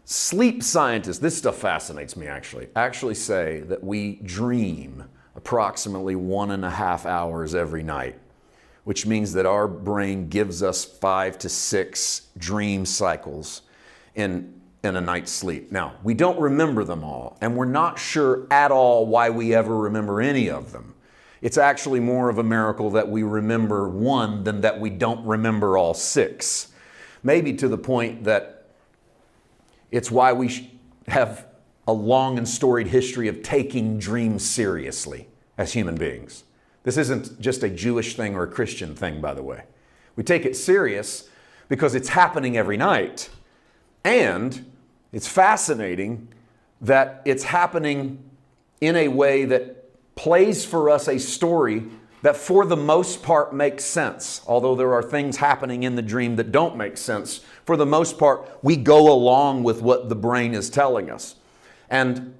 Sleep scientists, this stuff fascinates me actually say that we dream approximately 1.5 hours every night, which means that our brain gives us 5 to 6 dream cycles in a night's sleep. Now, we don't remember them all, and we're not sure at all why we ever remember any of them. It's actually more of a miracle that we remember one than that we don't remember all 6. Maybe to the point that it's why we have a long and storied history of taking dreams seriously as human beings. This isn't just a Jewish thing or a Christian thing, by the way. We take it serious because it's happening every night. And it's fascinating that it's happening in a way that plays for us a story that for the most part makes sense. Although there are things happening in the dream that don't make sense, for the most part, we go along with what the brain is telling us. And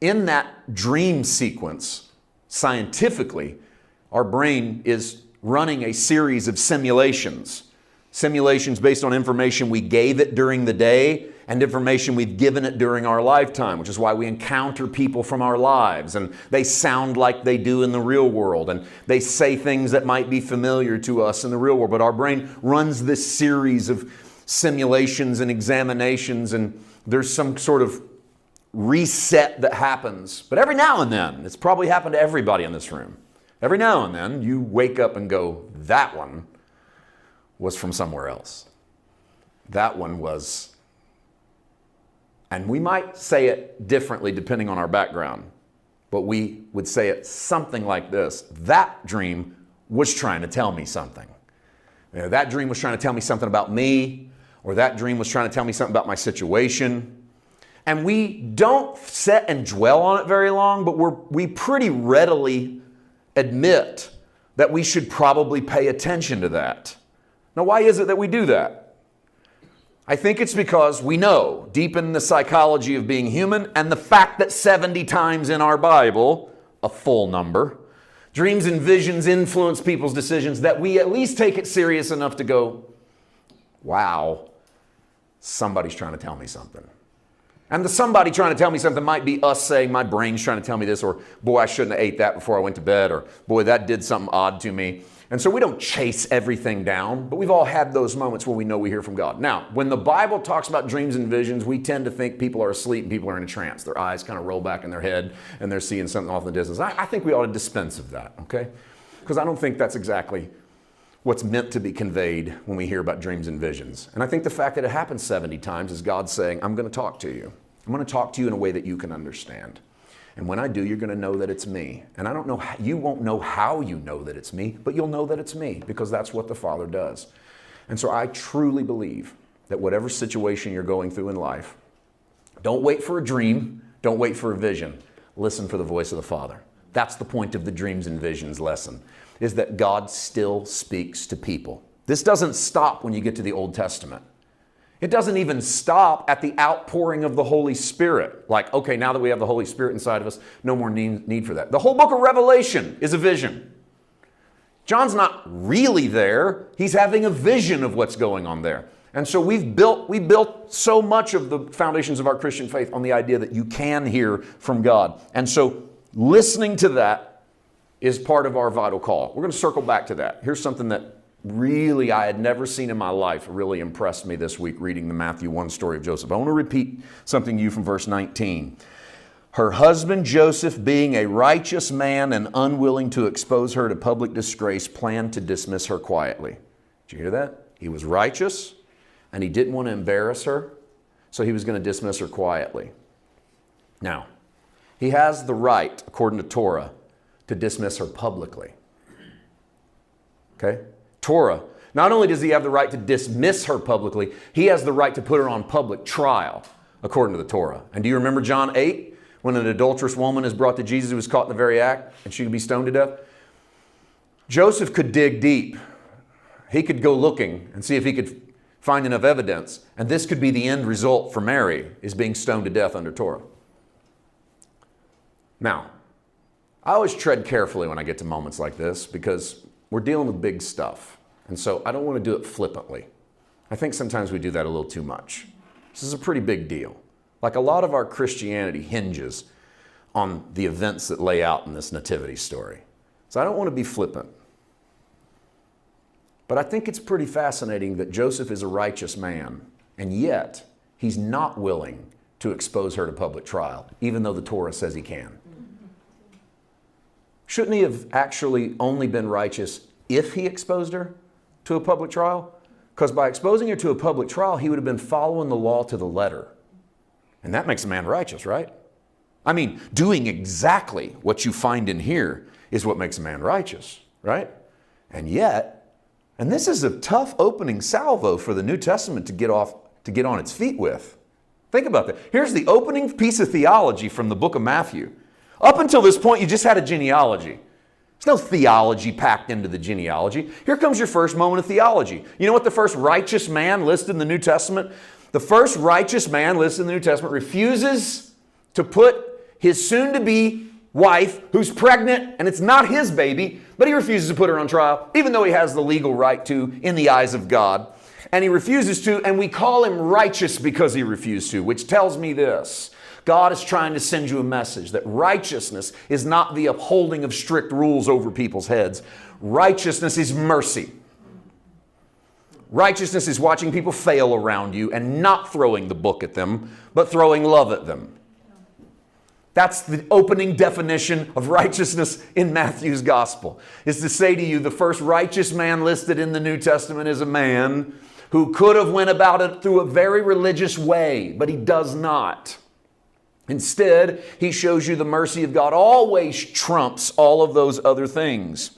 in that dream sequence, scientifically, our brain is running a series of simulations. Simulations based on information we gave it during the day and information we've given it during our lifetime, which is why we encounter people from our lives and they sound like they do in the real world and they say things that might be familiar to us in the real world. But our brain runs this series of simulations and examinations, and there's some sort of reset that happens. But every now and then, it's probably happened to everybody in this room. Every now and then you wake up and go, that one was from somewhere else. That one was... And we might say it differently depending on our background, but we would say it something like this. That dream was trying to tell me something. That dream was trying to tell me something about me, or that dream was trying to tell me something about my situation. And we don't sit and dwell on it very long, but we pretty readily admit that we should probably pay attention to that. Now, why is it that we do that? I think it's because we know deep in the psychology of being human and the fact that 70 times in our Bible, a full number, dreams and visions influence people's decisions, that we at least take it serious enough to go, wow, somebody's trying to tell me something. And the somebody trying to tell me something might be us saying, my brain's trying to tell me this, or boy, I shouldn't have ate that before I went to bed, or boy, that did something odd to me. And so we don't chase everything down, but we've all had those moments where we know we hear from God. Now, when the Bible talks about dreams and visions, we tend to think people are asleep and people are in a trance. Their eyes kind of roll back in their head and they're seeing something off in the distance. I think we ought to dispense of that, okay? Because I don't think that's exactly what's meant to be conveyed when we hear about dreams and visions. And I think the fact that it happens 70 times is God saying, I'm going to talk to you. I'm going to talk to you in a way that you can understand. And when I do, you're going to know that it's me. And I don't know, you won't know how you know that it's me, but you'll know that it's me because that's what the Father does. And so I truly believe that whatever situation you're going through in life, don't wait for a dream, don't wait for a vision. Listen for the voice of the Father. That's the point of the dreams and visions lesson, is that God still speaks to people. This doesn't stop when you get to the Old Testament. It doesn't even stop at the outpouring of the Holy Spirit. Like, okay, now that we have the Holy Spirit inside of us, no more need for that. The whole book of Revelation is a vision. John's not really there. He's having a vision of what's going on there. And so we built so much of the foundations of our Christian faith on the idea that you can hear from God. And so listening to that is part of our vital call. We're going to circle back to that. Here's something that really I had never seen in my life really impressed me this week reading the Matthew 1 story of Joseph. I want to repeat something to you from verse 19. Her husband Joseph, being a righteous man and unwilling to expose her to public disgrace, planned to dismiss her quietly. Did you hear that? He was righteous and he didn't want to embarrass her, so he was going to dismiss her quietly. Now, he has the right, according to Torah, to dismiss her publicly. Okay? Torah, not only does he have the right to dismiss her publicly, he has the right to put her on public trial, according to the Torah. And do you remember John 8, when an adulterous woman is brought to Jesus who was caught in the very act, and she could be stoned to death? Joseph could dig deep. He could go looking and see if he could find enough evidence, and this could be the end result for Mary, is being stoned to death under Torah. Now, I always tread carefully when I get to moments like this because we're dealing with big stuff. And so I don't want to do it flippantly. I think sometimes we do that a little too much. This is a pretty big deal. Like a lot of our Christianity hinges on the events that lay out in this nativity story. So I don't want to be flippant. But I think it's pretty fascinating that Joseph is a righteous man, and yet he's not willing to expose her to public trial, even though the Torah says he can. Shouldn't he have actually only been righteous if he exposed her to a public trial? Because by exposing her to a public trial, he would have been following the law to the letter. And that makes a man righteous, right? I mean, doing exactly what you find in here is what makes a man righteous, right? And yet, and this is a tough opening salvo for the New Testament to get on its feet with. Think about that. Here's the opening piece of theology from the book of Matthew. Up until this point, you just had a genealogy. There's no theology packed into the genealogy. Here comes your first moment of theology. You know what the first righteous man listed in the New Testament? The first righteous man listed in the New Testament refuses to put his soon-to-be wife, who's pregnant, and it's not his baby, but he refuses to put her on trial, even though he has the legal right to in the eyes of God. And he refuses to, and we call him righteous because he refused to, which tells me this. God is trying to send you a message that righteousness is not the upholding of strict rules over people's heads. Righteousness is mercy. Righteousness is watching people fail around you and not throwing the book at them, but throwing love at them. That's the opening definition of righteousness in Matthew's gospel, is to say to you, the first righteous man listed in the New Testament is a man who could have went about it through a very religious way, but he does not. Instead, he shows you the mercy of God always trumps all of those other things.